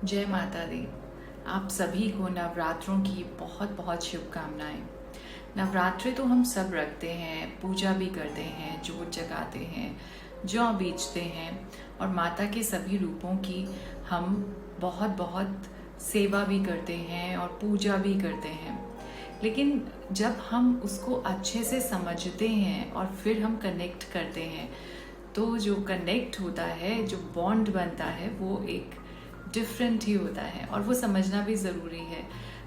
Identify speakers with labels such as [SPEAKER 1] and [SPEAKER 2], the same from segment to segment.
[SPEAKER 1] जय माता दी। आप सभी को नवरात्रों की बहुत बहुत शुभकामनाएं। नवरात्रि तो हम सब रखते हैं, पूजा भी करते हैं, जोत जगाते हैं, जौ बीजते हैं और माता के सभी रूपों की हम बहुत बहुत सेवा भी करते हैं और पूजा भी करते हैं। लेकिन जब हम उसको अच्छे से समझते हैं और फिर हम कनेक्ट करते हैं तो जो कनेक्ट होता है, जो बॉन्ड बनता है, वो एक डिफरेंट ही होता है और वो समझना भी ज़रूरी है।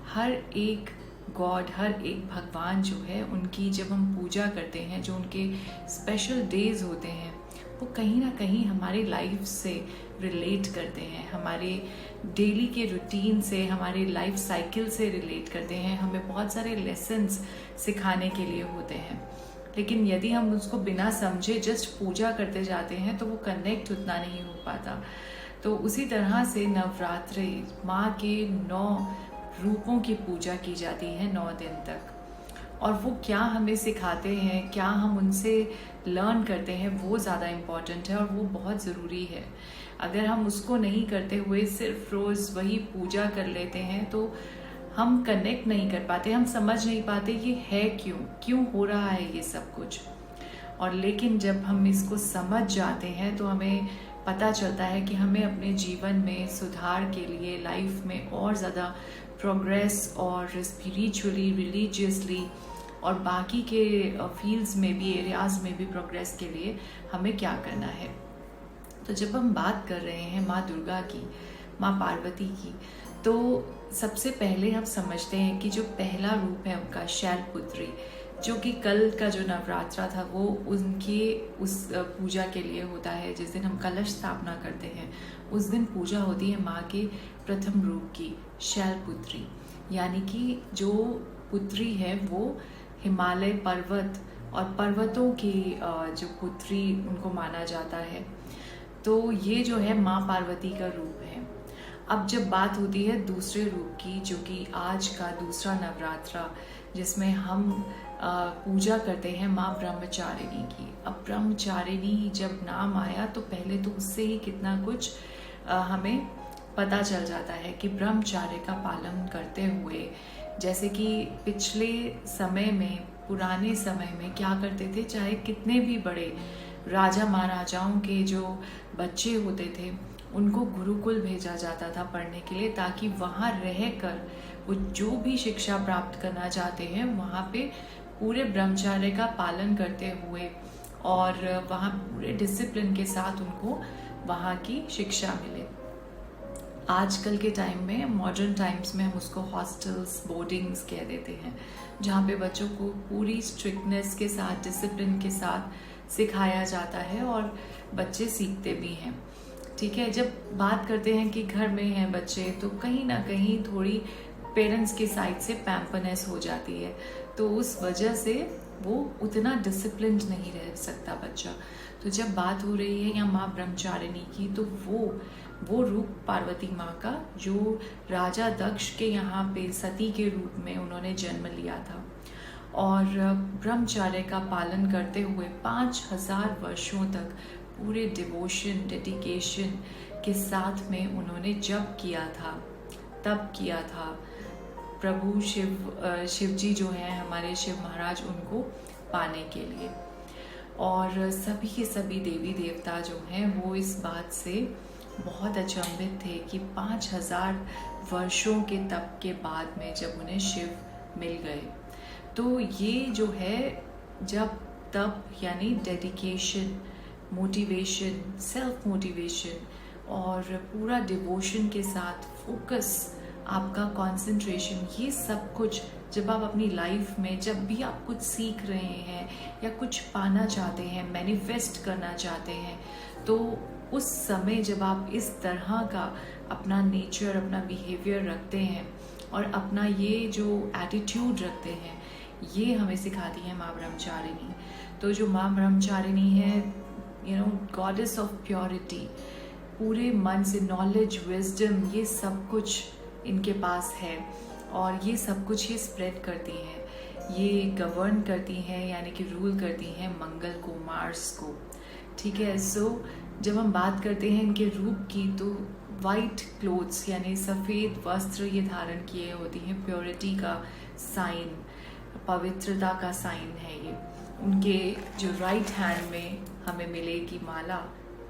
[SPEAKER 1] हर एक गॉड, हर एक भगवान जो है, उनकी जब हम पूजा करते हैं, जो उनके स्पेशल डेज होते हैं, वो कहीं ना कहीं हमारी लाइफ से रिलेट करते हैं, हमारे डेली के रूटीन से, हमारे लाइफ साइकिल से रिलेट करते हैं, हमें बहुत सारे लेसन्स सिखाने के लिए होते हैं। लेकिन यदि हम उसको बिना समझे जस्ट पूजा करते जाते हैं तो वो कनेक्ट उतना नहीं हो पाता। तो उसी तरह से नवरात्रि माँ के 9 रूपों की पूजा की जाती है 9 दिन तक। और वो क्या हमें सिखाते हैं, क्या हम उनसे लर्न करते हैं, वो ज़्यादा इम्पॉर्टेंट है और वो बहुत ज़रूरी है। अगर हम उसको नहीं करते हुए सिर्फ रोज़ वही पूजा कर लेते हैं तो हम कनेक्ट नहीं कर पाते, हम समझ नहीं पाते ये है क्यों क्यों हो रहा है ये सब कुछ। और लेकिन जब हम इसको समझ जाते हैं तो हमें पता चलता है कि हमें अपने जीवन में सुधार के लिए, लाइफ में और ज़्यादा प्रोग्रेस और स्पिरिचुअली, रिलीजियसली और बाकी के फील्ड्स में भी, एरियाज़ में भी प्रोग्रेस के लिए हमें क्या करना है। तो जब हम बात कर रहे हैं माँ दुर्गा की, माँ पार्वती की, तो सबसे पहले हम समझते हैं कि जो पहला रूप है उनका शैलपुत्री, जो कि कल का जो नवरात्रा था वो उनके उस पूजा के लिए होता है। जिस दिन हम कलश स्थापना करते हैं उस दिन पूजा होती है माँ के प्रथम रूप की, शैलपुत्री। यानी कि जो पुत्री है वो हिमालय पर्वत और पर्वतों की जो पुत्री उनको माना जाता है। तो ये जो है माँ पार्वती का रूप है। अब जब बात होती है दूसरे रूप की, जो कि आज का दूसरा नवरात्रा, जिसमें हम पूजा करते हैं माँ ब्रह्मचारिणी की। अब ब्रह्मचारिणी जब नाम आया तो पहले तो उससे ही कितना कुछ हमें पता चल जाता है कि ब्रह्मचार्य का पालन करते हुए, जैसे कि पिछले समय में, पुराने समय में क्या करते थे, चाहे कितने भी बड़े राजा महाराजाओं के जो बच्चे होते थे उनको गुरुकुल भेजा जाता था पढ़ने के लिए, ताकि वहाँ रहकर वो जो भी शिक्षा प्राप्त करना चाहते हैं वहाँ पे पूरे ब्रह्मचर्य का पालन करते हुए और वहाँ पूरे डिसिप्लिन के साथ उनको वहाँ की शिक्षा मिले। आजकल के टाइम में, मॉडर्न टाइम्स में, हम उसको हॉस्टल्स, बोर्डिंग्स कह देते हैं, जहाँ पे बच्चों को पूरी स्ट्रिक्टनेस के साथ, डिसिप्लिन के साथ सिखाया जाता है और बच्चे सीखते भी हैं। ठीक है, जब बात करते हैं कि घर में हैं बच्चे तो कहीं ना कहीं थोड़ी पेरेंट्स की साइड से पैम्परनेस हो जाती है, तो उस वजह से वो उतना डिसिप्लिन्ड नहीं रह सकता बच्चा। तो जब बात हो रही है यहाँ माँ ब्रह्मचारिणी की, तो वो रूप पार्वती माँ का, जो राजा दक्ष के यहाँ पे सती के रूप में उन्होंने जन्म लिया था और ब्रह्मचर्य का पालन करते हुए 5000 वर्षों तक पूरे डिवोशन, डेडिकेशन के साथ में उन्होंने जप किया था, तप किया था। प्रभु शिव जी जो हैं हमारे, शिव महाराज, उनको पाने के लिए। और सभी के सभी देवी देवता जो हैं वो इस बात से बहुत अचंभित थे कि 5000 वर्षों के तप के बाद में जब उन्हें शिव मिल गए, तो ये जो है, जब तप यानी डेडिकेशन, मोटिवेशन, सेल्फ मोटिवेशन और पूरा डिवोशन के साथ फोकस, आपका कंसंट्रेशन, ये सब कुछ जब आप अपनी लाइफ में, जब भी आप कुछ सीख रहे हैं या कुछ पाना चाहते हैं, मैनिफेस्ट करना चाहते हैं, तो उस समय जब आप इस तरह का अपना नेचर, अपना बिहेवियर रखते हैं और अपना ये जो एटीट्यूड रखते हैं, ये हमें सिखाती है माँ ब्रह्मचारिणी। तो जो माँ ब्रह्मचारिणी है, गॉडेस ऑफ प्योरिटी, पूरे मन से नॉलेज, विजडम, ये सब कुछ इनके पास है और ये सब कुछ ये स्प्रेड करती हैं, ये गवर्न करती हैं, यानी कि रूल करती हैं मंगल को, मार्स को। ठीक है, सो जब हम बात करते हैं इनके रूप की, तो वाइट क्लोथ्स यानी सफ़ेद वस्त्र ये धारण किए होती हैं। प्योरिटी का साइन, पवित्रता का साइन है ये। उनके जो राइट हैंड में हमें मिलेगी माला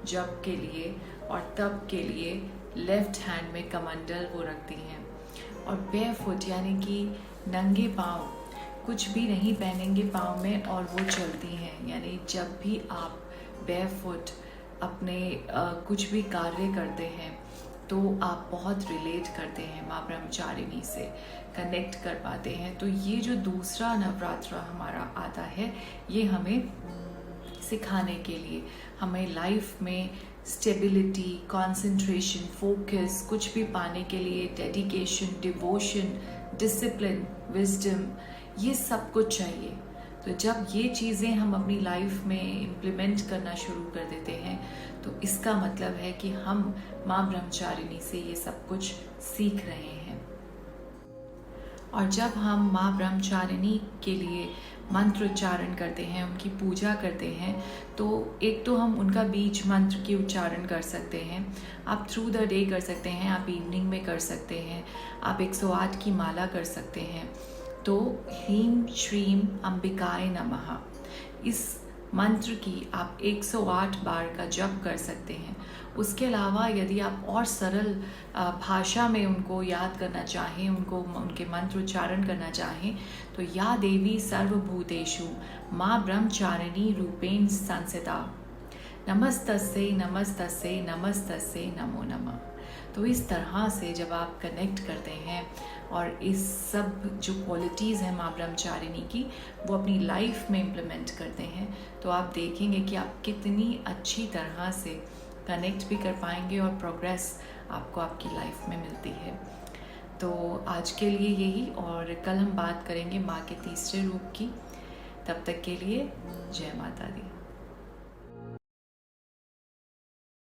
[SPEAKER 1] जप के लिए, और तप के लिए लेफ्ट हैंड में कमंडल वो रखती हैं। और बेयरफुट यानी कि नंगे पाँव, कुछ भी नहीं पहनेंगे पाँव में, और वो चलती हैं। यानी जब भी आप बेयरफुट अपने कुछ भी कार्य करते हैं तो आप बहुत रिलेट करते हैं माँ ब्रह्मचारिणी से, कनेक्ट कर पाते हैं। तो ये जो दूसरा नवरात्र हमारा आता है, ये हमें सिखाने के लिए, हमें लाइफ में स्टेबिलिटी, कंसंट्रेशन, फोकस कुछ भी पाने के लिए डेडिकेशन, डिवोशन, डिसिप्लिन, विजडम, ये सब कुछ चाहिए। तो जब ये चीज़ें हम अपनी लाइफ में इम्प्लीमेंट करना शुरू कर देते हैं तो इसका मतलब है कि हम माँ ब्रह्मचारिणी से ये सब कुछ सीख रहे हैं। और जब हम माँ ब्रह्मचारिणी के लिए मंत्र उच्चारण करते हैं, उनकी पूजा करते हैं, तो एक तो हम उनका बीज मंत्र की उच्चारण कर सकते हैं। आप थ्रू द डे कर सकते हैं, आप इवनिंग में कर सकते हैं, आप 108 की माला कर सकते हैं। तो ह्रीं श्रीं अंबिकाय नमः, इस मंत्र की आप 108 बार का जप कर सकते हैं। उसके अलावा यदि आप और सरल भाषा में उनको याद करना चाहें, उनके मंत्र उच्चारण करना चाहें, तो या देवी सर्वभूतेषु माँ ब्रह्मचारिणी रूपेण संस्थिता, नमस्तस्यै नमस्तस्यै नमस्तस्यै नमो नमः। तो इस तरह से जब आप कनेक्ट करते हैं और इस सब जो क्वालिटीज़ हैं माँ ब्रह्मचारिणी की, वो अपनी लाइफ में इम्प्लीमेंट करते हैं, तो आप देखेंगे कि आप कितनी अच्छी तरह से कनेक्ट भी कर पाएंगे और प्रोग्रेस आपको आपकी लाइफ में मिलती है। तो आज के लिए यही, और कल हम बात करेंगे माँ के तीसरे रूप की। तब तक के लिए जय माता दी।